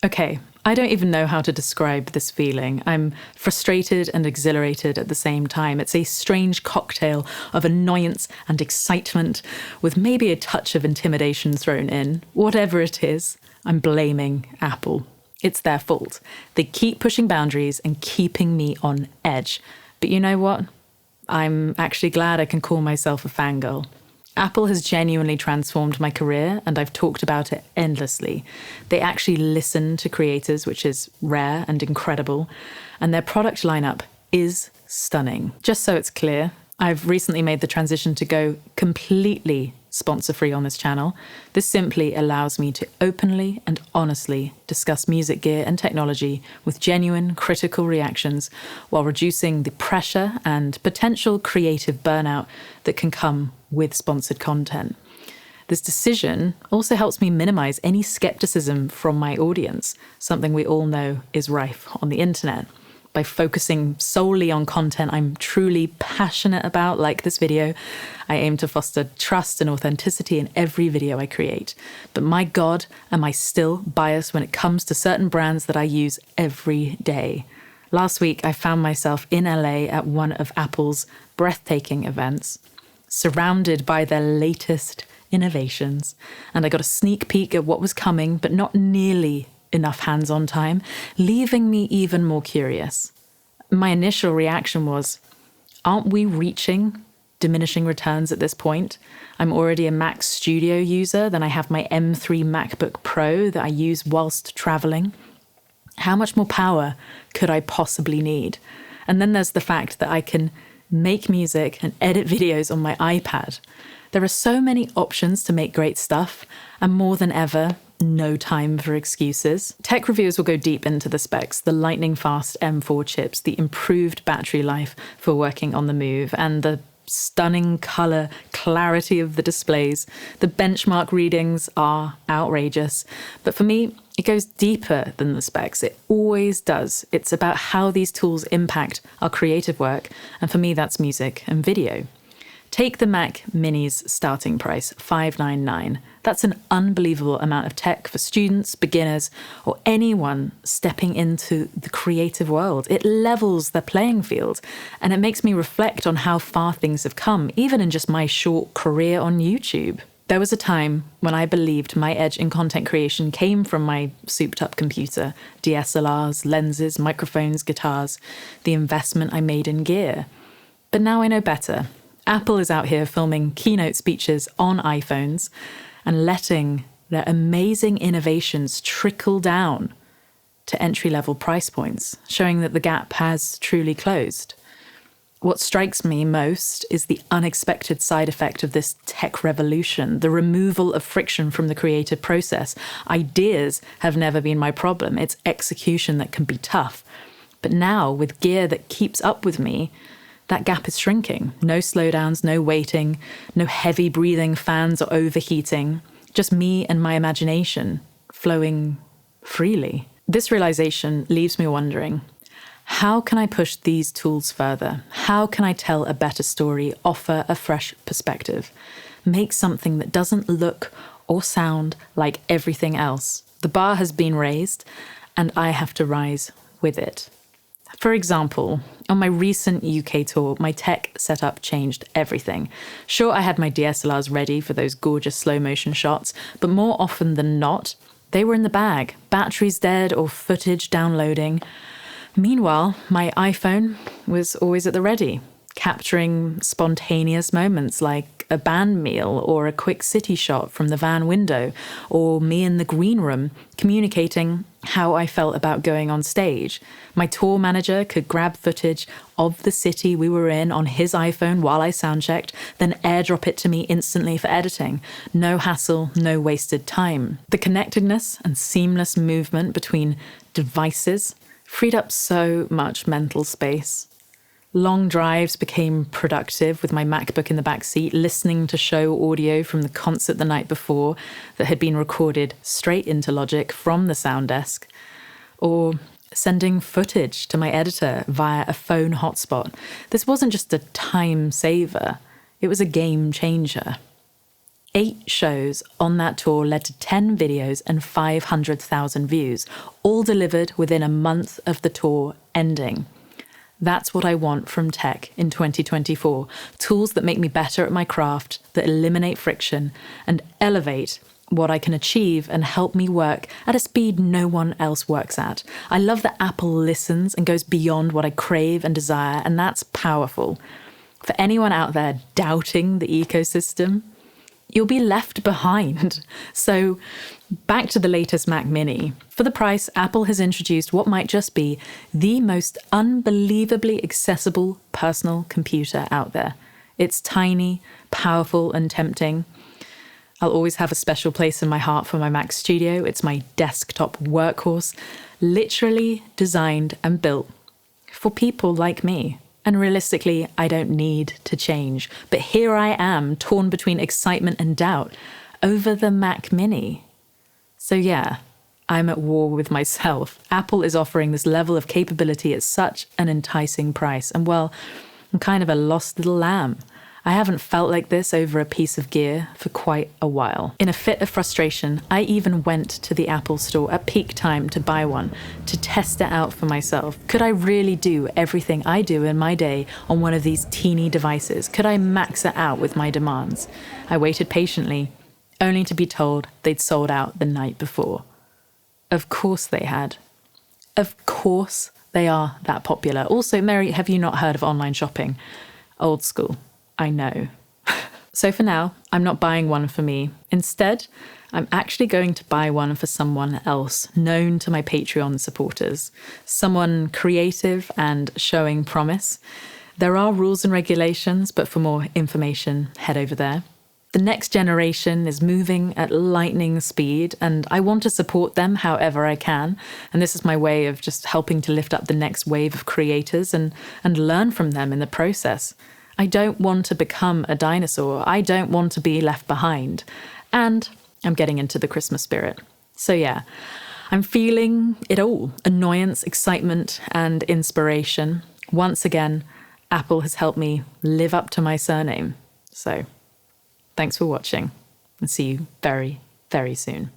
Okay, I don't even know how to describe this feeling. I'm frustrated and exhilarated at the same time. It's a strange cocktail of annoyance and excitement, with maybe a touch of intimidation thrown in. Whatever it is, I'm blaming Apple. It's their fault. They keep pushing boundaries and keeping me on edge. But you know what? I'm actually glad I can call myself a fangirl. Apple has genuinely transformed my career, and I've talked about it endlessly. They actually listen to creators, which is rare and incredible, and their product lineup is stunning. Just so it's clear, I've recently made the transition to go completely sponsor-free on this channel. This simply allows me to openly and honestly discuss music gear and technology with genuine critical reactions while reducing the pressure and potential creative burnout that can come with sponsored content. This decision also helps me minimize any skepticism from my audience, something we all know is rife on the internet. By focusing solely on content I'm truly passionate about, like this video, I aim to foster trust and authenticity in every video I create. But my God, am I still biased when it comes to certain brands that I use every day. Last week, I found myself in LA at one of Apple's breathtaking events, surrounded by their latest innovations, and I got a sneak peek at what was coming, but not nearly enough hands-on time, leaving me even more curious. My initial reaction was, aren't we reaching diminishing returns at this point? I'm already a Mac Studio user, then I have my M3 MacBook Pro that I use whilst traveling. How much more power could I possibly need? And then there's the fact that I can make music and edit videos on my iPad. There are so many options to make great stuff, and more than ever, no time for excuses. Tech reviewers will go deep into the specs, the lightning-fast M4 chips, the improved battery life for working on the move, and the stunning color clarity of the displays. The benchmark readings are outrageous. But for me, it goes deeper than the specs. It always does. It's about how these tools impact our creative work, and for me, that's music and video. Take the Mac Mini's starting price, $599. That's an unbelievable amount of tech for students, beginners, or anyone stepping into the creative world. It levels their playing field, and it makes me reflect on how far things have come, even in just my short career on YouTube. There was a time when I believed my edge in content creation came from my souped-up computer, DSLRs, lenses, microphones, guitars, the investment I made in gear. But now I know better. Apple is out here filming keynote speeches on iPhones and letting their amazing innovations trickle down to entry-level price points, showing that the gap has truly closed. What strikes me most is the unexpected side effect of this tech revolution, the removal of friction from the creative process. Ideas have never been my problem. It's execution that can be tough. But now, with gear that keeps up with me, that gap is shrinking. No slowdowns, no waiting, no heavy breathing fans or overheating. Just me and my imagination flowing freely. This realization leaves me wondering, how can I push these tools further? How can I tell a better story, offer a fresh perspective, make something that doesn't look or sound like everything else? The bar has been raised, and I have to rise with it. For example, on my recent UK tour, my tech setup changed everything. Sure, I had my DSLRs ready for those gorgeous slow motion shots, but more often than not, they were in the bag, batteries dead or footage downloading. Meanwhile, my iPhone was always at the ready, capturing spontaneous moments like a band meal or a quick city shot from the van window, or me in the green room communicating how I felt about going on stage. My tour manager could grab footage of the city we were in on his iPhone while I soundchecked, then airdrop it to me instantly for editing. No hassle, no wasted time. The connectedness and seamless movement between devices freed up so much mental space. Long drives became productive with my MacBook in the back seat, listening to show audio from the concert the night before that had been recorded straight into Logic from the sound desk, or sending footage to my editor via a phone hotspot. This wasn't just a time saver, it was a game changer. 8 shows on that tour led to 10 videos and 500,000 views, all delivered within a month of the tour ending. That's what I want from tech in 2024. Tools that make me better at my craft, that eliminate friction, and elevate what I can achieve and help me work at a speed no one else works at. I love that Apple listens and goes beyond what I crave and desire, and that's powerful. For anyone out there doubting the ecosystem, you'll be left behind. So back to the latest Mac Mini. For the price, Apple has introduced what might just be the most unbelievably accessible personal computer out there. It's tiny, powerful, and tempting. I'll always have a special place in my heart for my Mac Studio. It's my desktop workhorse, literally designed and built for people like me. And realistically, I don't need to change. But here I am, torn between excitement and doubt over the Mac Mini. So yeah, I'm at war with myself. Apple is offering this level of capability at such an enticing price. And well, I'm kind of a lost little lamb. I haven't felt like this over a piece of gear for quite a while. In a fit of frustration, I even went to the Apple store at peak time to buy one, to test it out for myself. Could I really do everything I do in my day on one of these teeny devices? Could I max it out with my demands? I waited patiently, only to be told they'd sold out the night before. Of course they had. Of course they are that popular. Also, Mary, have you not heard of online shopping? Old school. I know. So for now, I'm not buying one for me. Instead, I'm actually going to buy one for someone else known to my Patreon supporters, someone creative and showing promise. There are rules and regulations, but for more information, head over there. The next generation is moving at lightning speed, and I want to support them however I can. And this is my way of just helping to lift up the next wave of creators and learn from them in the process. I don't want to become a dinosaur. I don't want to be left behind. And I'm getting into the Christmas spirit. So yeah, I'm feeling it all. Annoyance, excitement, and inspiration. Once again, Apple has helped me live up to my surname. So thanks for watching, and see you very, very soon.